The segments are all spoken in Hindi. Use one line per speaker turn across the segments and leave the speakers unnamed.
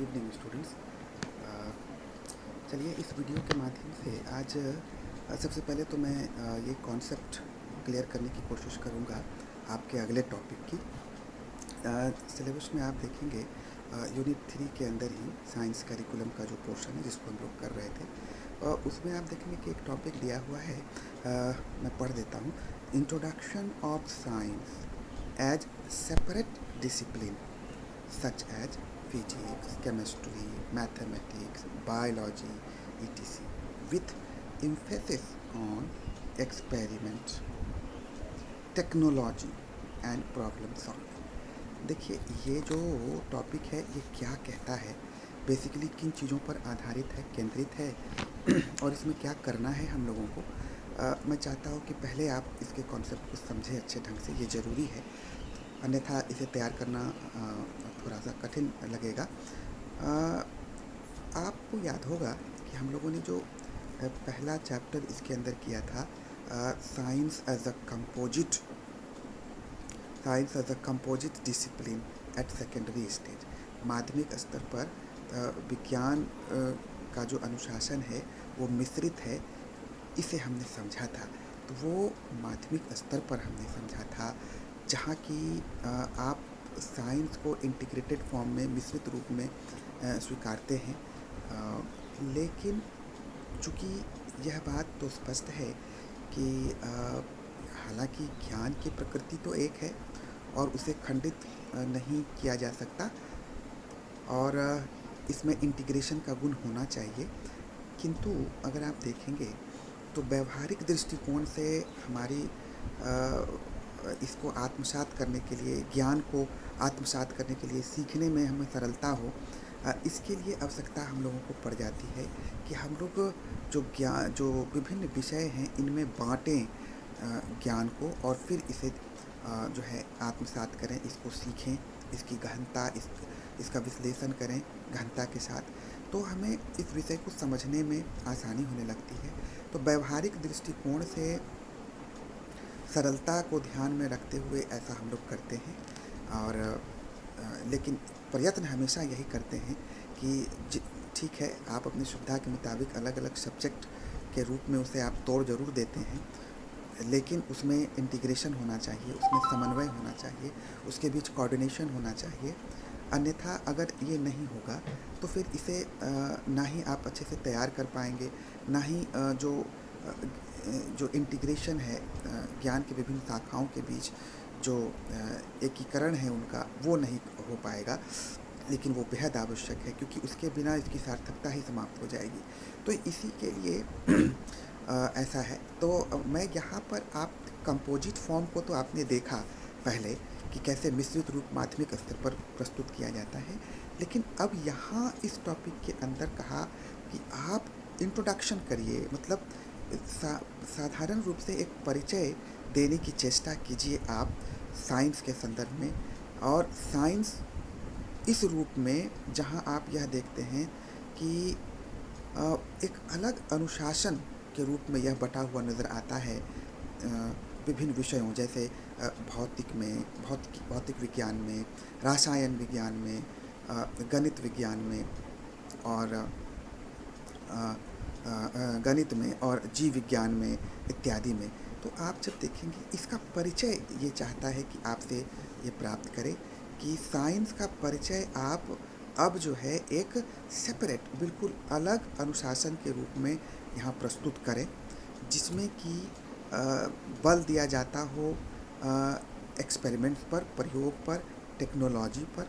Evening students. चलिए इस वीडियो के माध्यम से आज सबसे पहले तो मैं ये कॉन्सेप्ट क्लियर करने की कोशिश करूँगा आपके अगले टॉपिक की। सिलेबस में आप देखेंगे यूनिट 3 के अंदर ही साइंस करिकुलम का जो पोर्शन है जिसको हम लोग कर रहे थे, उसमें आप देखेंगे कि एक टॉपिक दिया हुआ है। मैं पढ़ देता हूँ। Introduction of science as separate discipline such as physics, chemistry, mathematics, biology, etc. with emphasis on experiment, technology and problem solving. देखिए ये जो टॉपिक है ये क्या कहता है, बेसिकली किन चीज़ों पर आधारित है, केंद्रित है और इसमें क्या करना है हम लोगों को। मैं चाहता हूँ कि पहले आप इसके कॉन्सेप्ट को समझें अच्छे ढंग से, ये ज़रूरी है, अन्यथा इसे तैयार करना थोड़ा सा कठिन लगेगा। आपको याद होगा कि हम लोगों ने जो पहला चैप्टर इसके अंदर किया था, science as a composite discipline at secondary stage, माध्यमिक स्तर पर विज्ञान का जो अनुशासन है वो मिश्रित है, इसे हमने समझा था। तो वो माध्यमिक स्तर पर हमने समझा था जहाँ की आप साइंस को इंटीग्रेटेड फॉर्म में, मिश्रित रूप में स्वीकारते हैं। लेकिन चूँकि यह बात तो स्पष्ट है कि हालांकि ज्ञान की प्रकृति तो एक है और उसे खंडित नहीं किया जा सकता और इसमें इंटीग्रेशन का गुण होना चाहिए, किंतु अगर आप देखेंगे तो व्यवहारिक दृष्टिकोण से हमारी इसको आत्मसात करने के लिए, ज्ञान को आत्मसात करने के लिए, सीखने में हमें सरलता हो, इसके लिए आवश्यकता हम लोगों को पड़ जाती है कि हम लोग जो विभिन्न विषय हैं इनमें बांटें ज्ञान को और फिर इसे जो है आत्मसात करें, इसको सीखें, इसकी गहनता, इसका विश्लेषण करें गहनता के साथ, तो हमें इस विषय को समझने में आसानी होने लगती है। तो व्यवहारिक दृष्टिकोण से सरलता को ध्यान में रखते हुए ऐसा हम लोग करते हैं और लेकिन प्रयत्न हमेशा यही करते हैं कि ठीक है, आप अपनी सुविधा के मुताबिक अलग अलग सब्जेक्ट के रूप में उसे आप तोड़ ज़रूर देते हैं, लेकिन उसमें इंटीग्रेशन होना चाहिए, उसमें समन्वय होना चाहिए, उसके बीच कोऑर्डिनेशन होना चाहिए। अन्यथा अगर ये नहीं होगा तो फिर इसे ना ही आप अच्छे से तैयार कर पाएंगे, ना ही जो इंटीग्रेशन है ज्ञान के विभिन्न शाखाओं के बीच, जो एकीकरण है उनका, वो नहीं हो पाएगा, लेकिन वो बेहद आवश्यक है क्योंकि उसके बिना इसकी सार्थकता ही समाप्त हो जाएगी। तो इसी के लिए ऐसा है। तो मैं यहाँ पर आप कंपोजिट फॉर्म को तो आपने देखा पहले कि कैसे मिश्रित रूप माध्यमिक स्तर पर प्रस्तुत किया जाता है, लेकिन अब यहाँ इस टॉपिक के अंदर कहा कि आप इंट्रोडक्शन करिए, मतलब साधारण रूप से एक परिचय देने की चेष्टा कीजिए आप साइंस के संदर्भ में, और साइंस इस रूप में जहां आप यह देखते हैं कि एक अलग अनुशासन के रूप में यह बटा हुआ नज़र आता है विभिन्न विषयों, जैसे भौतिक विज्ञान में, रसायन विज्ञान में, गणित विज्ञान में और गणित में और जीव विज्ञान में इत्यादि में। तो आप जब देखेंगे, इसका परिचय ये चाहता है कि आपसे ये प्राप्त करें कि साइंस का परिचय आप अब जो है एक सेपरेट, बिल्कुल अलग अनुशासन के रूप में यहाँ प्रस्तुत करें, जिसमें कि बल दिया जाता हो एक्सपेरिमेंट्स पर, प्रयोग पर, टेक्नोलॉजी पर,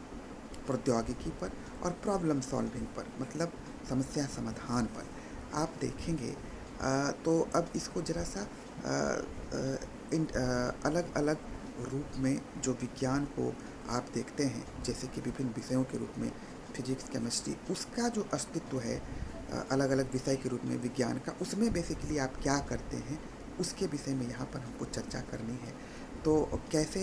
प्रौद्योगिकी पर और प्रॉब्लम सॉल्विंग पर, मतलब समस्या समाधान पर। आप देखेंगे तो अब इसको ज़रा सा अलग अलग रूप में जो विज्ञान को आप देखते हैं, जैसे कि विभिन्न विषयों के रूप में फिजिक्स, केमिस्ट्री, उसका जो अस्तित्व है अलग अलग विषय के रूप में विज्ञान का, उसमें बेसिकली आप क्या करते हैं, उसके विषय में यहाँ पर हमको चर्चा करनी है। तो कैसे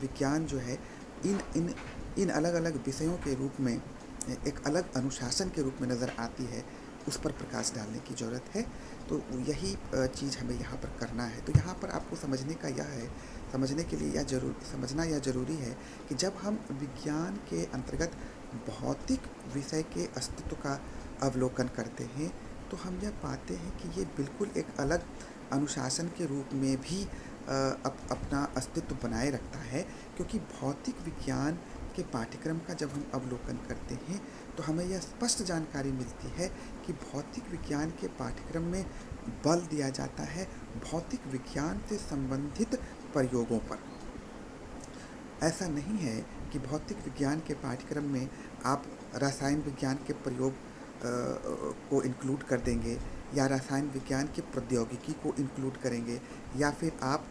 विज्ञान जो है इन अलग अलग विषयों के रूप में एक अलग अनुशासन के रूप में नज़र आती है, उस पर प्रकाश डालने की ज़रूरत है। तो यही चीज़ हमें यहाँ पर करना है। तो यहाँ पर आपको समझने का यह है, समझने के लिए समझना यह ज़रूरी है कि जब हम विज्ञान के अंतर्गत भौतिक विषय के अस्तित्व का अवलोकन करते हैं तो हम यह पाते हैं कि ये बिल्कुल एक अलग अनुशासन के रूप में भी अपना अस्तित्व बनाए रखता है, क्योंकि भौतिक विज्ञान के पाठ्यक्रम का जब हम अवलोकन करते हैं तो हमें यह स्पष्ट जानकारी मिलती है कि भौतिक विज्ञान के पाठ्यक्रम में बल दिया जाता है भौतिक विज्ञान से संबंधित प्रयोगों पर। ऐसा नहीं है कि भौतिक विज्ञान के पाठ्यक्रम में आप रसायन विज्ञान के प्रयोग को इंक्लूड कर देंगे या रसायन विज्ञान की प्रौद्योगिकी को इंक्लूड करेंगे, या फिर आप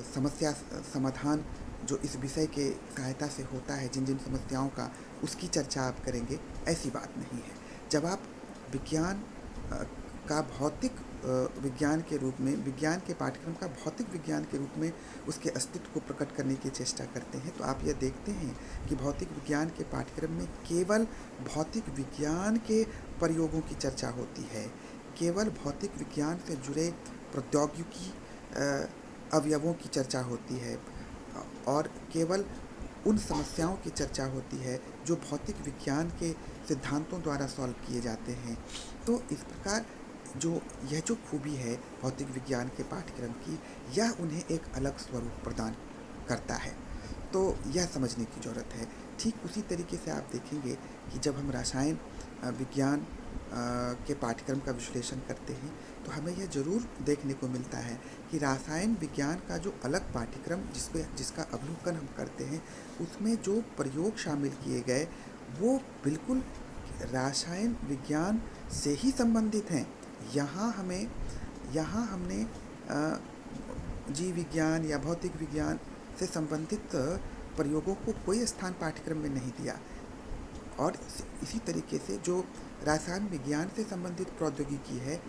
समस्या समाधान जो इस विषय के सहायता से होता है जिन जिन समस्याओं का, उसकी चर्चा आप करेंगे। ऐसी बात नहीं है। जब आप विज्ञान का भौतिक विज्ञान के रूप में, विज्ञान के पाठ्यक्रम का भौतिक विज्ञान के रूप में उसके अस्तित्व को प्रकट करने की चेष्टा करते हैं तो आप यह देखते हैं कि भौतिक विज्ञान के पाठ्यक्रम में केवल भौतिक विज्ञान के प्रयोगों की चर्चा होती है, केवल भौतिक विज्ञान से जुड़े प्रौद्योगिकी अवयवों की चर्चा होती है और केवल उन समस्याओं की चर्चा होती है जो भौतिक विज्ञान के सिद्धांतों द्वारा सॉल्व किए जाते हैं। तो इस प्रकार यह जो खूबी है भौतिक विज्ञान के पाठ्यक्रम की, यह उन्हें एक अलग स्वरूप प्रदान करता है। तो यह समझने की ज़रूरत है। ठीक उसी तरीके से आप देखेंगे कि जब हम रसायन विज्ञान के पाठ्यक्रम का विश्लेषण करते हैं तो हमें यह ज़रूर देखने को मिलता है कि रसायन विज्ञान का जो अलग पाठ्यक्रम जिसका अवलोकन हम करते हैं उसमें जो प्रयोग शामिल किए गए वो बिल्कुल रसायन विज्ञान से ही संबंधित हैं। यहाँ हमने जीव विज्ञान या भौतिक विज्ञान से संबंधित प्रयोगों को कोई स्थान पाठ्यक्रम में नहीं दिया, और इसी तरीके से जो रसायन विज्ञान से संबंधित प्रौद्योगिकी है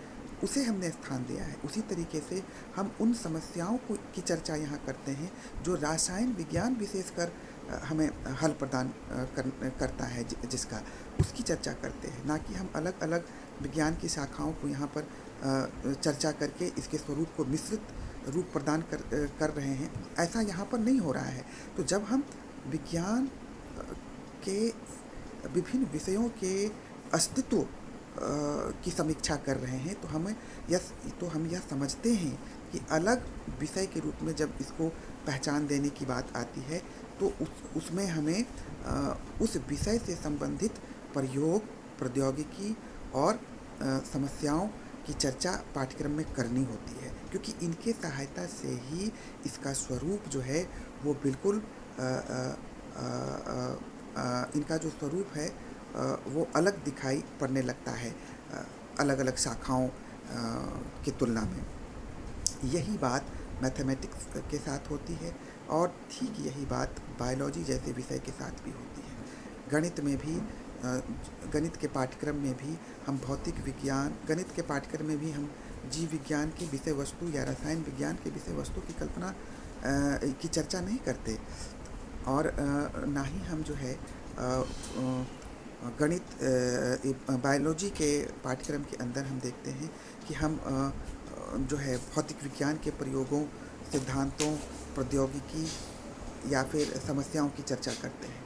उसे हमने स्थान दिया है। उसी तरीके से हम उन समस्याओं की चर्चा यहाँ करते हैं जो रसायन विज्ञान विशेषकर हमें हल प्रदान करता है, जिसका उसकी चर्चा करते हैं, ना कि हम अलग अलग विज्ञान की शाखाओं को यहाँ पर चर्चा करके इसके स्वरूप को मिश्रित रूप प्रदान कर रहे हैं। ऐसा यहाँ पर नहीं हो रहा है। तो जब हम विज्ञान के विभिन्न विषयों के अस्तित्व की समीक्षा कर रहे हैं तो हम यह समझते हैं कि अलग विषय के रूप में जब इसको पहचान देने की बात आती है तो उसमें हमें उस विषय से संबंधित प्रयोग, प्रौद्योगिकी और समस्याओं की चर्चा पाठ्यक्रम में करनी होती है, क्योंकि इनके सहायता से ही इसका स्वरूप जो है वो बिल्कुल इनका जो स्वरूप है वो अलग दिखाई पड़ने लगता है अलग अलग शाखाओं की तुलना में। यही बात मैथमेटिक्स के साथ होती है और ठीक यही बात बायोलॉजी जैसे विषय के साथ भी होती है। गणित के पाठ्यक्रम में भी हम भौतिक विज्ञान, गणित के पाठ्यक्रम में भी हम जीव विज्ञान की विषय वस्तु या रसायन विज्ञान के विषय वस्तु की कल्पना की चर्चा नहीं करते, और ना ही हम जो है गणित बायोलॉजी के पाठ्यक्रम के अंदर हम देखते हैं कि हम जो है भौतिक विज्ञान के प्रयोगों, सिद्धांतों, प्रौद्योगिकी या फिर समस्याओं की चर्चा करते हैं।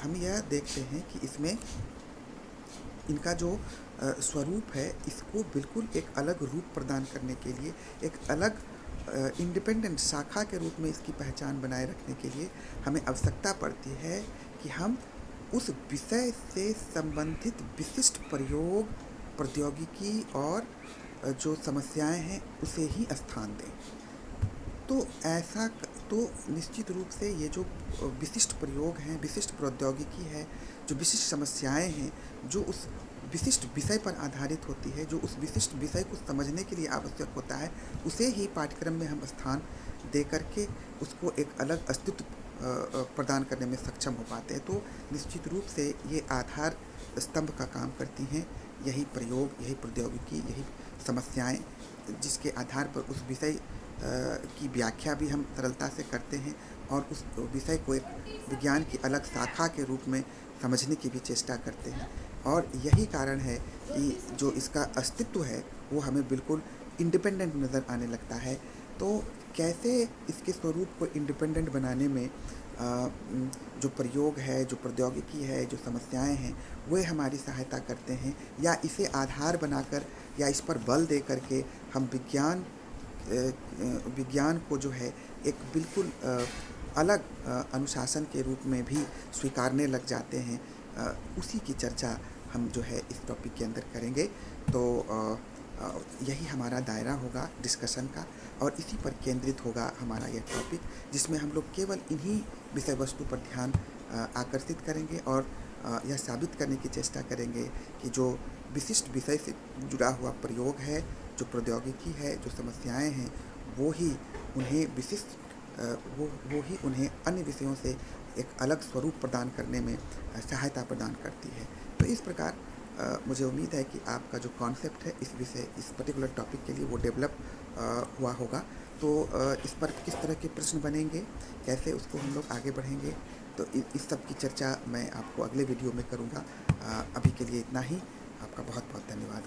हम यह देखते हैं कि इसमें इनका जो स्वरूप है इसको बिल्कुल एक अलग रूप प्रदान करने के लिए, एक अलग इंडिपेंडेंट शाखा के रूप में इसकी पहचान बनाए रखने के लिए हमें आवश्यकता पड़ती है कि हम उस विषय से संबंधित विशिष्ट प्रयोग, प्रौद्योगिकी और जो समस्याएं हैं उसे ही स्थान दें। तो निश्चित रूप से ये जो विशिष्ट प्रयोग हैं, विशिष्ट प्रौद्योगिकी है, जो विशिष्ट समस्याएं हैं, जो उस विशिष्ट विषय पर आधारित होती है, जो उस विशिष्ट विषय को समझने के लिए आवश्यक होता है, उसे ही पाठ्यक्रम में हम स्थान दे करके उसको एक अलग अस्तित्व प्रदान करने में सक्षम हो पाते हैं। तो निश्चित रूप से ये आधार स्तंभ का काम करती हैं, यही प्रयोग, यही प्रौद्योगिकी, यही समस्याएं, जिसके आधार पर उस विषय की व्याख्या भी हम सरलता से करते हैं और उस विषय को एक विज्ञान की अलग शाखा के रूप में समझने की भी चेष्टा करते हैं। और यही कारण है कि जो इसका अस्तित्व है वो हमें बिल्कुल इंडिपेंडेंट नज़र आने लगता है। तो कैसे इसके स्वरूप को इंडिपेंडेंट बनाने में जो प्रयोग है, जो प्रौद्योगिकी है, जो समस्याएं हैं, वे हमारी सहायता करते हैं, या इसे आधार बनाकर या इस पर बल दे करके हम विज्ञान को जो है एक बिल्कुल अलग अनुशासन के रूप में भी स्वीकारने लग जाते हैं, उसी की चर्चा हम जो है इस टॉपिक के अंदर करेंगे। तो यही हमारा दायरा होगा डिस्कशन का, और इसी पर केंद्रित होगा हमारा यह टॉपिक, जिसमें हम लोग केवल इन्हीं विषय वस्तु पर ध्यान आकर्षित करेंगे और यह साबित करने की चेष्टा करेंगे कि जो विशिष्ट विषय से जुड़ा हुआ प्रयोग है, जो प्रौद्योगिकी है, जो समस्याएं हैं, वो ही उन्हें विशिष्ट वो ही उन्हें अन्य विषयों से एक अलग स्वरूप प्रदान करने में सहायता प्रदान करती है। तो इस प्रकार मुझे उम्मीद है कि आपका जो कॉन्सेप्ट है इस पर्टिकुलर टॉपिक के लिए वो डेवलप हुआ होगा। तो इस पर किस तरह के प्रश्न बनेंगे, कैसे उसको हम लोग आगे बढ़ेंगे, तो इस सब की चर्चा मैं आपको अगले वीडियो में करूँगा। अभी के लिए इतना ही। आपका बहुत बहुत धन्यवाद।